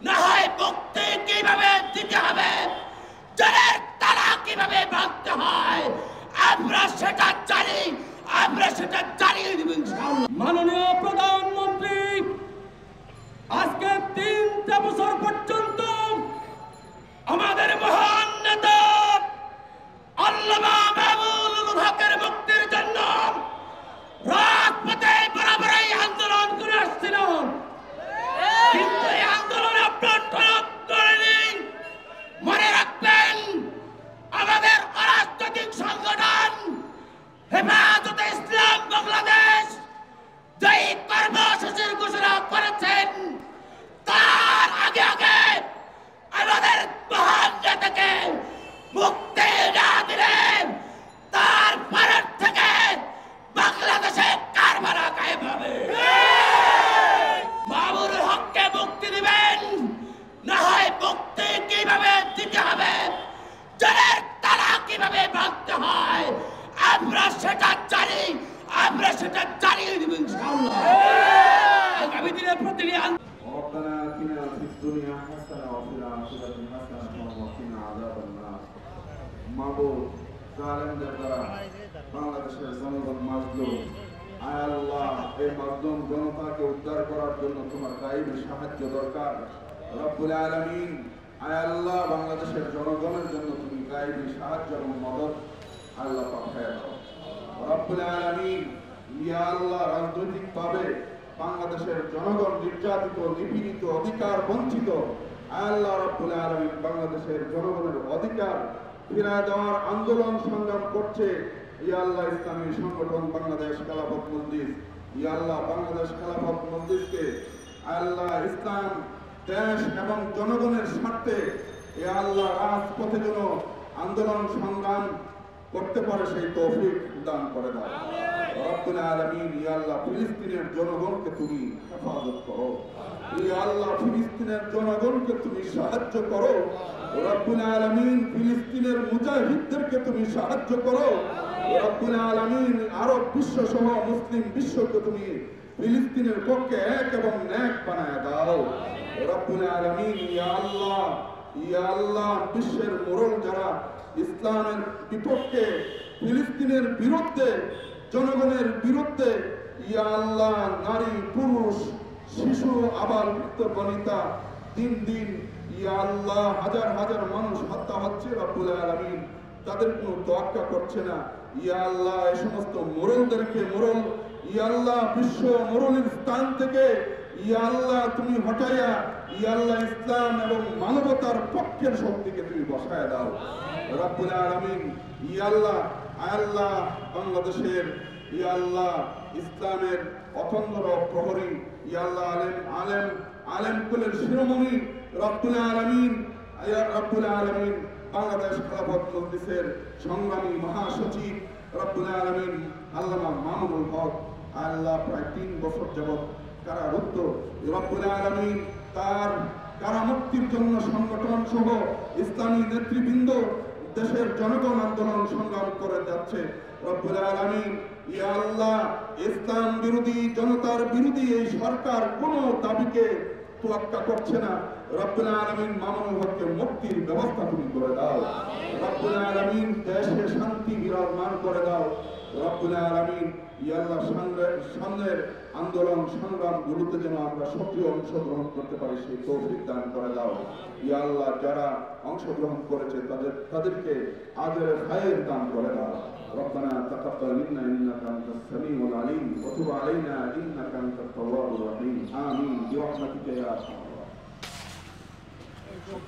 না হয় মুক্তি কিভাবে দিতে হবে, জেলের তালা কিভাবে ভাঙতে হয়, আমরা সেটা জানি, আমরা সেটা জানিয়ে দেব ইনশাআল্লাহ। মাননীয় প্রধানমন্ত্রী আজকে 3টা বছর পর্যন্ত আমাদের মহান নেতা আল্লামা মামুনুল হকের মুক্তির জন্য রাজপথে বরাবরই আন্দোলন করে আসছিলেন, কিন্তু এই আন্দোলনে আপনার টনক নড়েনি। মনে রাখবেন, আমাদের অরাজনৈতিক সংগঠন হেফাজতে ইসলাম বাংলাদেশ যেই কর্মসূচির ঘোষণা করেছেন, তার আগে আগে আমাদের মহান নেতাকে মুক্তি না দিলে তার পরের থেকে বাংলাদেশে কারবালা কায়েম হবে। মামুনুল হককে মুক্তি দিবেন, না হয় মুক্তি কিভাবে দিতে হবে, জেলের তালা কিভাবে ভাঙতে হয়, আমরা সেটা জানি, আমরা সেটা জানিয়ে দেব ইনশাআল্লাহ। আগামী দিনে প্রতিটি ربنا آتنا في الدنيا حسنة وفي الآخرة حسنة وقنا عذاب النار মাবুদ জালেমদের দ্বারা বাংলাদেশের জনগণ মাজলুম, আয় আল্লাহ এই মাজলুম জনতাকে উদ্ধার করার জন্য তোমার গায়েবী সাহায্য দরকার। রব্বুল আলামিন, আয় আল্লাহ বাংলাদেশের জনগণের জন্য তুমি গায়েবী সাহায্য এবং মদত আল্লাহ পাঠায় দাও। রব্বুল আলামিন, ইয়া আল্লাহ রাজনৈতিকভাবে বাংলাদেশের জনগণ নির্যাতিত, নিপীড়িত, অধিকার বঞ্চিত, আল্লাহ রাব্বুল আলামিন বাংলাদেশের জনগণের অধিকার ফিরিয়ে দেওয়ার আন্দোলন সংগ্রাম করছে। ইয়া আল্লাহ ইসলামী সংগঠন বাংলাদেশ খেলাফত মজলিস, ইয়া আল্লাহ বাংলাদেশ খেলাফত মজলিসকে আল্লাহ ইসলাম দেশ এবং জনগণের স্বার্থে ইয়া আল্লাহ রাজপথে যেন আন্দোলন সংগ্রাম করতে পারে সেই তৌফিক দান করে দাও। রব্বুল আলামিন, ইয়া আল্লাহ ফিলিস্তিনের জনগণকে তুমি হেফাজত করো, ইয়া আল্লাহ ফিলিস্তিনের জনগণকে তুমি সাহায্য করো। রব্বুল আলামিন, ফিলিস্তিনের মুজাহিদদেরকে তুমি সাহায্য করো। রব্বুল আলামিন, আরব বিশ্ব সহ মুসলিম বিশ্বকে তুমি ফিলিস্তিনের পক্ষে এক এবং ন্যাক বানায় দাও। রব্বুল আলামিন, ইয়া আল্লাহ বিশ্বের মোড়ল যারা ইসলামের বিপক্ষে, ফিলিস্তিনের বিরুদ্ধে, জনগণের বিরুদ্ধে, ইয়া আল্লাহ নারী পুরুষ শিশু আবার বৃদ্ধ বনিতা দিন দিন ইয়া আল্লাহ হাজার হাজার মানুষ হত্যা হচ্ছে। রব্বুল আলামিন তাদের কোনো তোয়াক্কা করছে না। ইয়া আল্লাহ এই সমস্ত মোড়লদেরকে ইয়া আল্লাহ বিশ্ব মোড়লের স্থান থেকে ইয়া আল্লাহ তুমি হটাইয়া ইয়া আল্লাহ ইসলাম এবং মানবতার পক্ষের শক্তিকে তুমি বসায় দাও। রব্বুল আলামিন, ইয়া আল্লাহ বাংলাদেশের ইয়া আল্লাহ ইসলামের অতন্দ্র প্রহরী, ইয়া আল্লাহ আলেম কুলের শিরোমণি রব্বুল আলামিন, বাংলাদেশ খেলাফত মজলিসের সংগ্রামী মহাসচিব রব্বুল আলামিন আল্লামা মামুনুল হক আল্লাহ প্রায় 3 বছর যাবৎ কারারুদ্ধ। রব্বুল আলামিন তার কারামুক্তির জন্য সংগঠন সহ ইসলামী নেতৃবৃন্দ দেশের জনগণ আন্দোলন সংগ্রাম করে যাচ্ছে। রব্বুল আলামিন, ইয়া আল্লাহ ইসলাম বিরোধী জনতার বিরোধী এই সরকার কোন দাবিকে তোয়াক্কা করছে না। রব্বুল আলামিন মামুনুল হককে মুক্তির ব্যবস্থা তুমি করে দাও। রব্বুল আলামিন দেশে শান্তি বিরাজমান করে দাও। রব্বুল আলামিন, ইয়া আল্লাহ সামনের আন্দোলন সংগ্রাম গুলোতে যেন আমরা সক্রিয় অংশগ্রহণ করতে পারি সেই তৌফিক দান করে দাও। ইয়া আল্লাহ যারা অংশগ্রহণ করেছে তাদেরকে আজরের খায়ের দান করে দাও। ربنا تقبل منا انك انت السميع العليم وتب علينا انك انت التواب الرحيم آمين برحمتك يا ارحم الراحمين.